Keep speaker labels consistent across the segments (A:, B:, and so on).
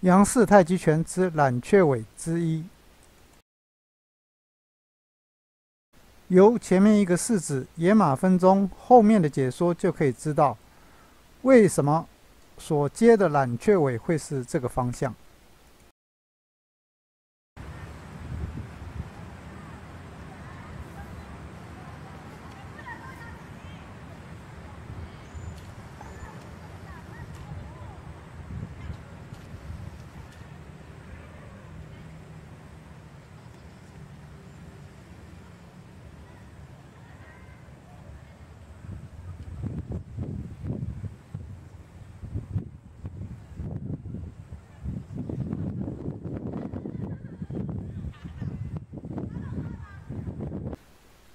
A: 杨氏太极拳之揽雀尾之一。由前面一个式子野马分鬃，后面的解说就可以知道，为什么所接的揽雀尾会是这个方向。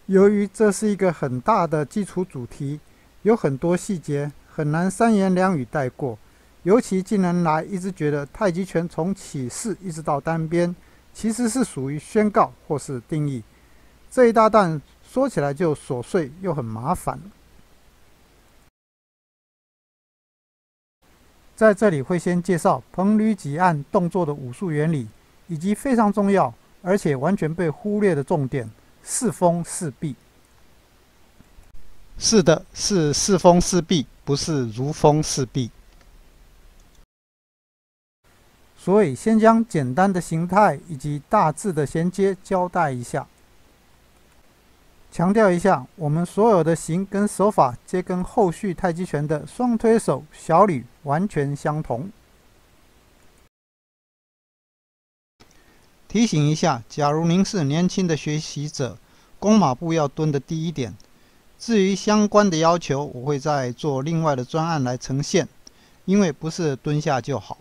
A: 由于这是一个很大的基础主题，有很多细节很难三言两语带过。尤其近年来一直觉得太极拳从起势一直到单边，其实是属于宣告或是定义。这一大段说起来就琐碎又很麻烦。在这里会先介绍彭吕几案动作的武术原理，以及非常重要而且完全被忽略的重点。四封四闭，是的，是四封四闭，不是如封四闭。所以先将简单的形态以及大致的衔接交代一下。强调一下，我们所有的形跟手法皆跟后续太极拳的双推手、小吕完全相同。提醒一下，假如您是年轻的学习者，弓马步要蹲的第一点。至于相关的要求，我会再做另外的专案来呈现，因为不是蹲下就好。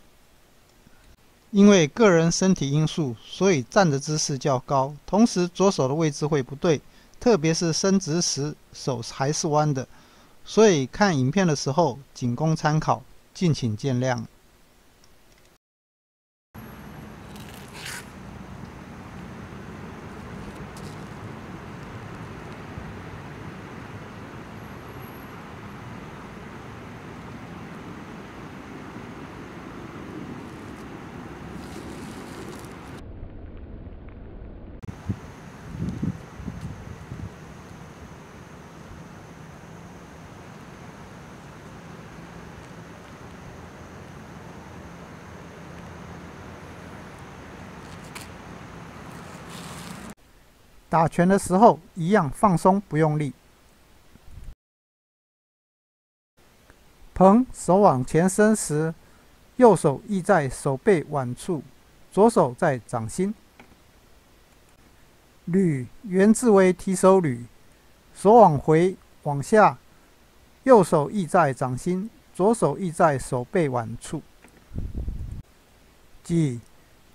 A: 因为个人身体因素，所以站的姿势较高，同时左手的位置会不对，特别是伸直时手还是弯的，所以看影片的时候仅供参考，敬请见谅。打拳的时候一样放松，不用力。捧手往前伸时，右手依在手背腕处，左手在掌心。捋源自为提手捋，手往回往下，右手依在掌心，左手依在手背腕处。挤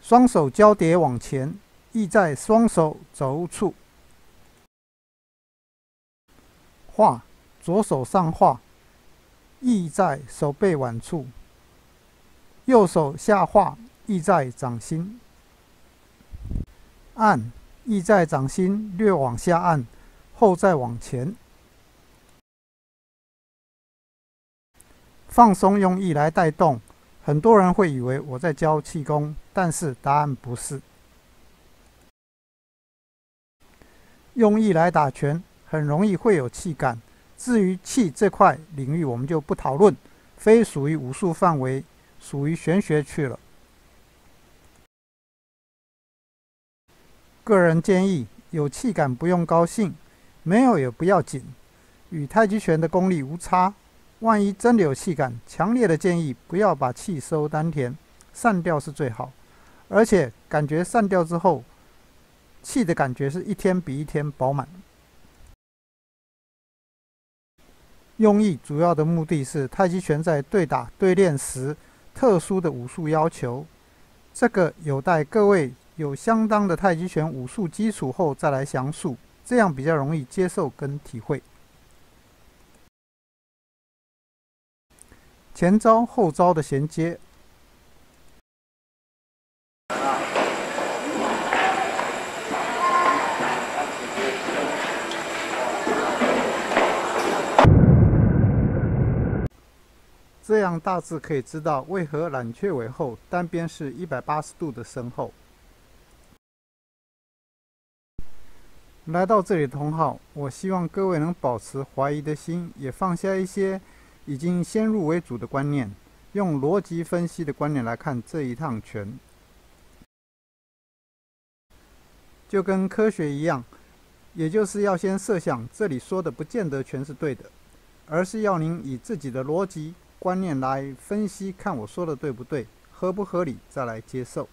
A: 双手交叠往前，意在双手肘处。画左手上画，意在手背腕处。右手下画，意在掌心。按意在掌心，略往下按，后再往前。放松用意来带动，很多人会以为我在教气功，但是答案不是。用意来打拳，很容易会有气感。至于气这块领域，我们就不讨论，非属于武术范围，属于玄学去了。个人建议，有气感不用高兴，没有也不要紧，与太极拳的功力无差。万一真的有气感，强烈的建议不要把气收丹田，散掉是最好。而且感觉散掉之后，气的感觉是一天比一天饱满。用意主要的目的是太极拳在对打对练时特殊的武术要求，这个有待各位有相当的太极拳武术基础后再来详述，这样比较容易接受跟体会。前招后招的衔接。这样大致可以知道为何揽雀尾后单边是180度的深厚。来到这里的同好，我希望各位能保持怀疑的心，也放下一些已经先入为主的观念，用逻辑分析的观念来看这一趟拳。就跟科学一样，也就是要先设想这里说的不见得全是对的，而是要您以自己的逻辑观念来分析，看我说的对不对，合不合理，再来接受。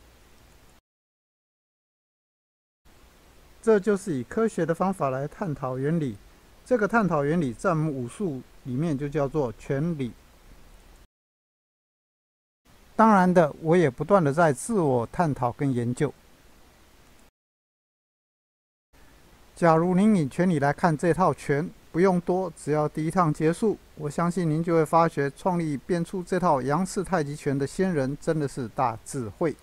A: 这就是以科学的方法来探讨原理。这个探讨原理在我们武术里面就叫做拳理。当然的，我也不断的在自我探讨跟研究。假如您以拳理来看这套拳，不用多，只要第一趟结束，我相信您就会发觉，创立编出这套杨氏太极拳的先人真的是大智慧。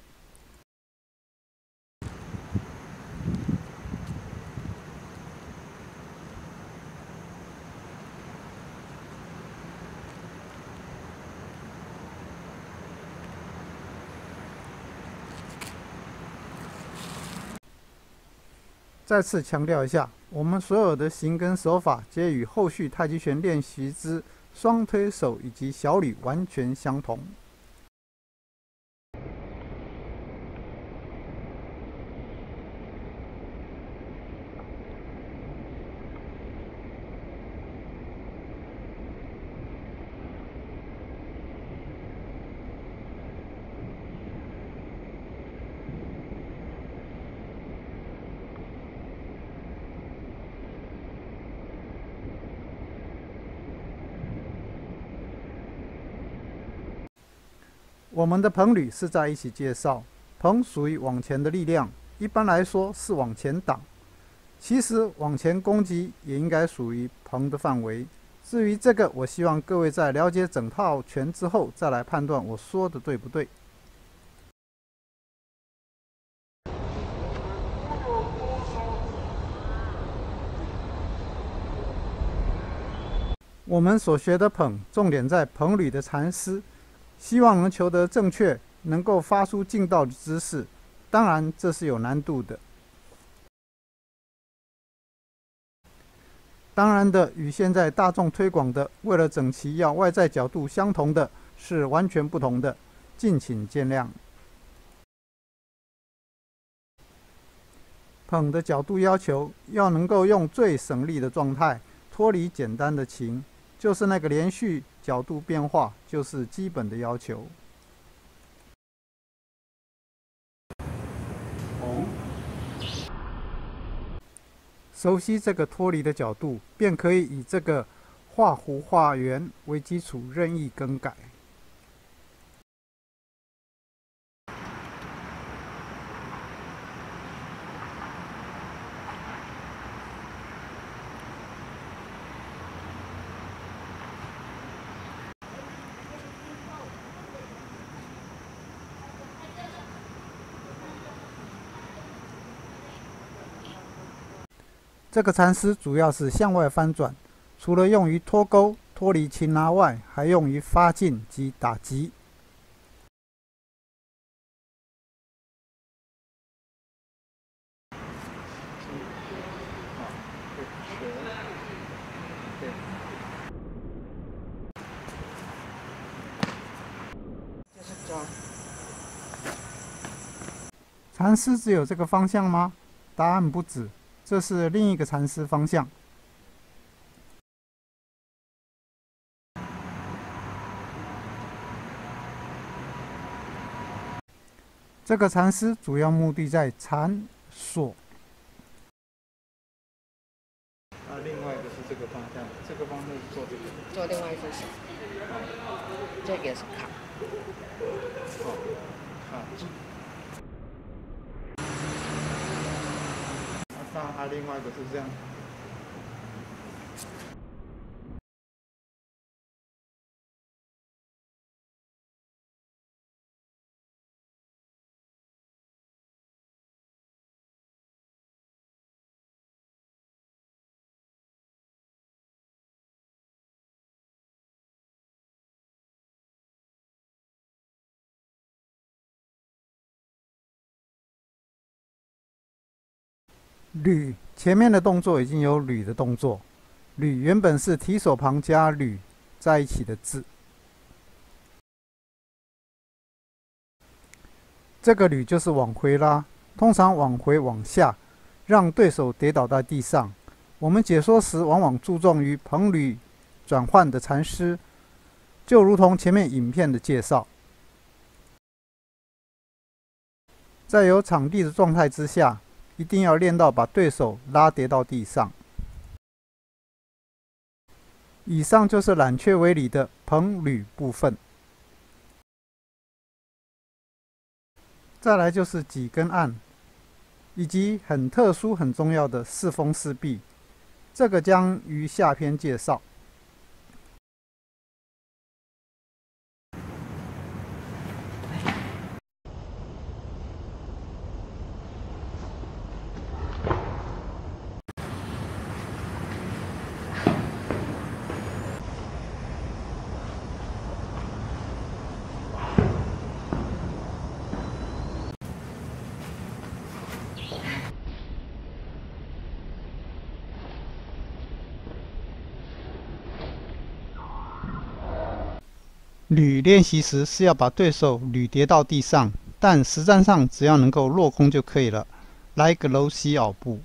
A: 再次强调一下，我们所有的形跟手法皆与后续太极拳练习之双推手以及小吕完全相同。我们的捧吕是在一起介绍，捧属于往前的力量，一般来说是往前挡，其实往前攻击也应该属于捧的范围。至于这个，我希望各位在了解整套拳之后，再来判断我说的对不对。我们所学的捧，重点在捧吕的缠丝，希望能求得正确，能够发出劲道的姿势。当然，这是有难度的。当然的，与现在大众推广的为了整齐要外在角度相同的是完全不同的，敬请见谅。捧的角度要求要能够用最省力的状态脱离简单的情，就是那个连续角度变化，就是基本的要求。熟悉这个脱离的角度，便可以以这个画弧画圆为基础任意更改。这个缠丝主要是向外翻转，除了用于脱钩、脱离擒拿外，还用于发劲及打击。缠丝只有这个方向吗？答案不止，这是另一个缠丝方向。这个缠丝主要目的在缠锁。另外一个是这个方向，这个方向是做这个。
B: 做另外一只手，这个是卡。
A: 好，卡住。另外一个是这样。履前面的动作已经有履的动作，履原本是提手旁加履在一起的字。这个履就是往回拉，通常往回往下，让对手跌倒在地上。我们解说时往往注重于捧履转换的缠丝，就如同前面影片的介绍。在有场地的状态之下，一定要练到把对手拉跌到地上。以上就是揽雀为里的捧履部分。再来就是几根按，以及很特殊很重要的四封四臂，这个将于下篇介绍。履练习时是要把对手履跌到地上，但实战上只要能够落空就可以了。来个柔膝袄步。